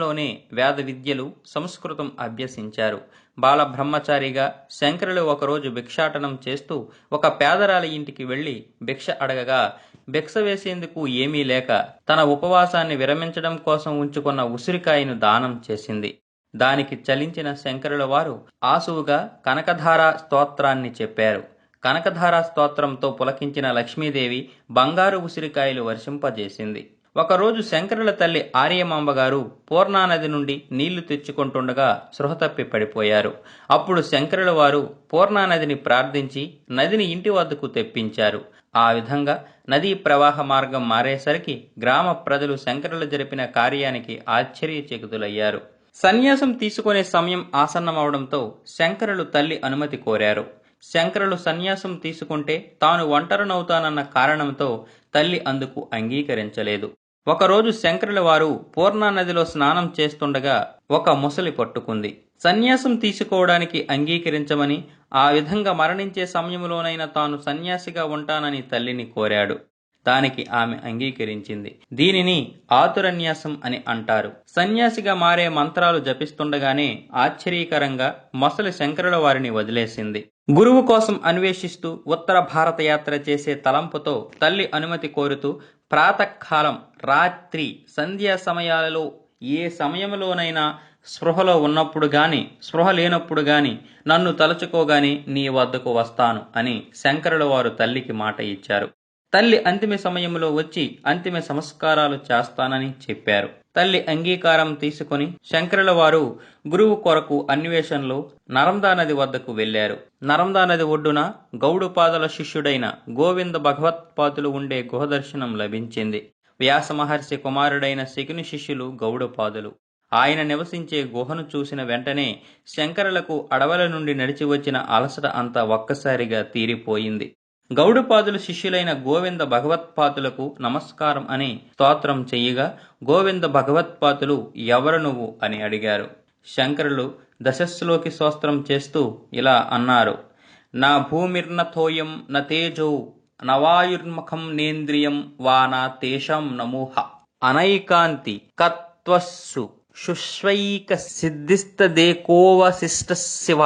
గ్రామంలోనే వేద విద్యలు, సంస్కృతం అభ్యసించారు. బాలబ్రహ్మచారిగా శంకరులు ఒకరోజు భిక్షాటనం చేస్తూ ఒక పేదరాలి ఇంటికి వెళ్లి భిక్ష అడగగా, భిక్ష వేసేందుకు ఏమీ లేక తన ఉపవాసాన్ని విరమించడం కోసం ఉంచుకున్న ఉసిరికాయను దానం చేసింది. దానికి చలించిన శంకరుల వారు ఆసువుగా కనకధార స్తోత్రాన్ని చెప్పారు. కనకధార స్తోత్రంతో పులకించిన లక్ష్మీదేవి బంగారు ఉసిరికాయలు వర్షింపజేసింది. ఒకరోజు శంకరుల తల్లి ఆర్యమాంబ గారు పూర్ణానది నుండి నీళ్లు తెచ్చుకుంటుండగా స్పృహ తప్పి పడిపోయారు. అప్పుడు శంకరుల వారు పూర్ణానదిని ప్రార్థించి నదిని ఇంటి వద్దకు తెప్పించారు. ఆ విధంగా నదీ ప్రవాహ మార్గం మారేసరికి గ్రామ ప్రజలు శంకరులు జరిపిన కార్యానికి ఆశ్చర్యచకితులయ్యారు. సన్యాసం తీసుకునే సమయం ఆసన్నమవడంతో శంకరులు తల్లి అనుమతి కోరారు. శంకరులు సన్యాసం తీసుకుంటే తాను ఒంటరినవుతానన్న కారణంతో తల్లి అందుకు అంగీకరించలేదు. ఒకరోజు శంకరుల వారు పూర్ణానదిలో స్నానం చేస్తుండగా ఒక ముసలి పట్టుకుంది. సన్యాసం తీసుకోవడానికి అంగీకరించమని, ఆ విధంగా మరణించే సమయంలోనైనా తాను సన్యాసిగా ఉంటానని తల్లిని కోరాడు. దానికి ఆమె అంగీకరించింది. దీనిని ఆతురన్యాసం అని అంటారు. సన్యాసిగా మారే మంత్రాలు జపిస్తుండగానే ఆశ్చర్యకరంగా మొసలి శంకరుల వారిని వదిలేసింది. గురువు కోసం అన్వేషిస్తూ ఉత్తర భారత యాత్ర చేసే తలంపుతో తల్లి అనుమతి కోరుతూ ప్రాతకాలం, రాత్రి, సంధ్యా సమయాలలో ఏ సమయంలోనైనా స్పృహలో ఉన్నప్పుడు గాని, స్పృహ లేనప్పుడు గాని నన్ను తలుచుకోగాని నీ వద్దకు వస్తాను అని శంకరుల వారు తల్లికి మాట ఇచ్చారు. తల్లి అంతిమ సమయంలో వచ్చి అంతిమ సంస్కారాలు చేస్తానని చెప్పారు. తల్లి అంగీకారం తీసుకుని శంకరుల వారు గురువు కొరకు అన్వేషణలో నర్మదా నది వద్దకు వెళ్లారు. నర్మదా నది ఒడ్డున గౌడుపాదుల శిష్యుడైన గోవింద భగవత్పాదులు ఉండే గుహదర్శనం లభించింది. వ్యాస మహర్షి కుమారుడైన శకుని శిష్యులు గౌడపాదులు. ఆయన నివసించే గుహను చూసిన వెంటనే శంకరులకు అడవుల నుండి నడిచి వచ్చిన అలసట అంతా ఒక్కసారిగా తీరిపోయింది. గౌడపాదులు శిష్యులైన గోవింద భగవత్పాదులకు నమస్కారం అని స్తోత్రం చెయ్యగా, గోవింద భగవత్పాదులు ఎవరు నువ్వు అని అడిగారు. శంకరులు దశస్సులోకి స్తోత్రం చేస్తూ ఇలా అన్నారు: నా భూమిర్న తోయం న తేజో నవాయుర్ముఖం నేంద్రియం వానా తేషాం నమోహ అనైకాంతి కత్వస్సు శుష్వైక సిద్ధిస్తదేకోవశిష్ట శివ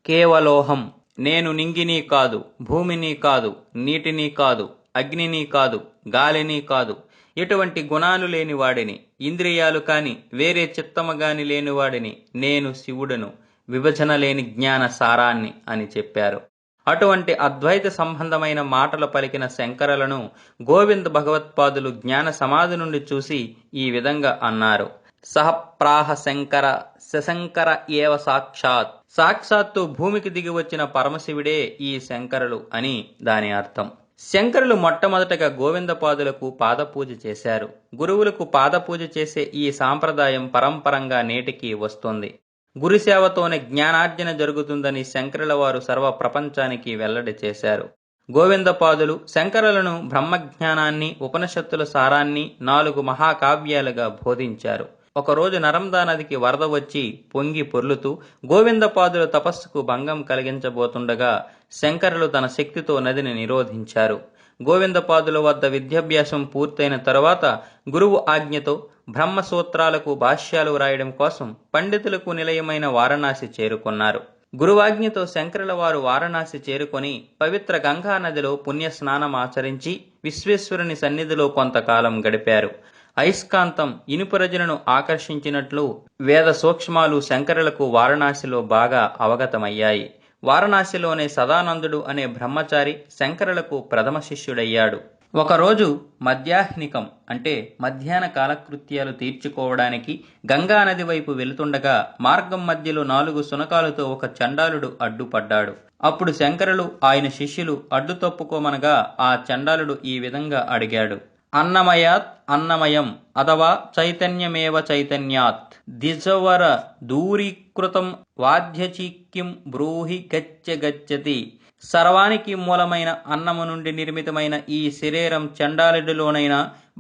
కేవలోహం. నేను నింగిని కాదు, భూమిని కాదు, నీటిని కాదు, అగ్నిని కాదు, గాలిని కాదు, ఎటువంటి గుణాలు లేనివాడిని, ఇంద్రియాలు కాని వేరే చిత్తము గాని లేనివాడిని, నేను శివుడను, విభజన లేని జ్ఞాన సారాన్ని అని చెప్పారు. అటువంటి అద్వైత సంబంధమైన మాటలు పలికిన శంకరులను గోవింద భగవత్పాదులు జ్ఞాన సమాధి నుండి చూసి ఈ విధంగా అన్నారు: సహప్రాహ శంకర శశంకర ఏవ సాక్షాత్. సాక్షాత్తు భూమికి దిగి వచ్చిన పరమశివుడే ఈ శంకరులు అని దాని అర్థం. శంకరులు మొట్టమొదటగా గోవిందపాదులకు పాదపూజ చేశారు. గురువులకు పాదపూజ చేసే ఈ సాంప్రదాయం పరంపరంగా నేటికి వస్తుంది. గురుసేవతోనే జ్ఞానార్జన జరుగుతుందని శంకరుల వారు సర్వ ప్రపంచానికి వెల్లడి చేశారు. గోవిందపాదులు శంకరులను బ్రహ్మజ్ఞానాన్ని, ఉపనిషత్తుల సారాన్ని 4 మహాకావ్యాలుగా బోధించారు. ఒకరోజు నర్మదా నదికి వరద వచ్చి పొంగి పొర్లుతూ గోవిందపాదుల తపస్సుకు భంగం కలిగించబోతుండగా శంకరులు తన శక్తితో నదిని నిరోధించారు. గోవిందపాదుల వద్ద విద్యాభ్యాసం పూర్తయిన తరువాత గురువు ఆజ్ఞతో బ్రహ్మసూత్రాలకు భాష్యాలు వ్రాయడం కోసం పండితులకు నిలయమైన వారణాసి చేరుకున్నారు. గురువాజ్ఞతో శంకరుల వారు వారణాసి చేరుకొని పవిత్ర గంగా నదిలో పుణ్యస్నానం ఆచరించి విశ్వేశ్వరుని సన్నిధిలో కొంతకాలం గడిపారు. అయస్కాంతం ఇనుపరజలను ఆకర్షించినట్లు వేద సూక్ష్మాలు శంకరులకు వారణాసిలో బాగా అవగతమయ్యాయి. వారణాసిలోనే సదానందుడు అనే బ్రహ్మచారి శంకరులకు ప్రథమ శిష్యుడయ్యాడు. ఒకరోజు మధ్యాహ్నికం అంటే మధ్యాహ్న కాలకృత్యాలు తీర్చుకోవడానికి గంగానది వైపు వెళుతుండగా మార్గం మధ్యలో 4 శునకాలతో ఒక చండాలుడు అడ్డుపడ్డాడు. అప్పుడు శంకరులు ఆయన శిష్యులు అడ్డు తప్పుకోమనగా ఆ చండాలుడు ఈ విధంగా అడిగాడు: అన్నమయాత్ అన్నమయం అథవా చైతన్యమేవ చైతన్యాత్ ద్విజవర దూరీకృతం వాద్యచీక్యం బ్రూహి గచ్చ గచ్చతి. సర్వానికి మూలమైన అన్నము నుండి నిర్మితమైన ఈ శరీరం చండాలుడిలోనైనా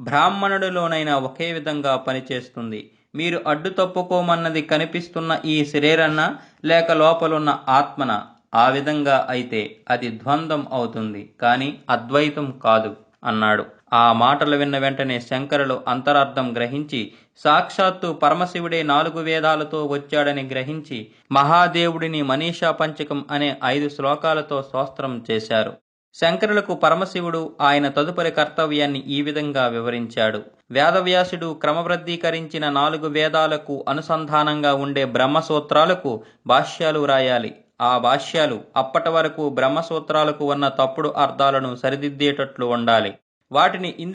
బ్రాహ్మణుడిలోనైనా ఒకే విధంగా పనిచేస్తుంది. మీరు అడ్డు తప్పుకోమన్నది కనిపిస్తున్న ఈ శరీరన్నా లేక లోపలున్న ఆత్మన? ఆ విధంగా అయితే అది ద్వంద్వం అవుతుంది, కానీ అద్వైతం కాదు అన్నాడు. ఆ మాటలు విన్న వెంటనే శంకరులు అంతరార్థం గ్రహించి సాక్షాత్తు పరమశివుడే 4 వేదాలతో వచ్చాడని గ్రహించి మహాదేవుడిని మనీషా పంచకం అనే 5 శ్లోకాలతో స్తోత్రం చేశారు. శంకరులకు పరమశివుడు ఆయన తదుపరి కర్తవ్యాన్ని ఈ విధంగా వివరించాడు. వేదవ్యాసుడు క్రమబద్ధీకరించిన 4 వేదాలకు అనుసంధానంగా ఉండే బ్రహ్మసూత్రాలకు భాష్యాలు రాయాలి. ఆ భాష్యాలు అప్పటి వరకు బ్రహ్మసూత్రాలకు ఉన్న తప్పుడు అర్థాలను సరిదిద్దేటట్లు ఉండాలి. వాటిని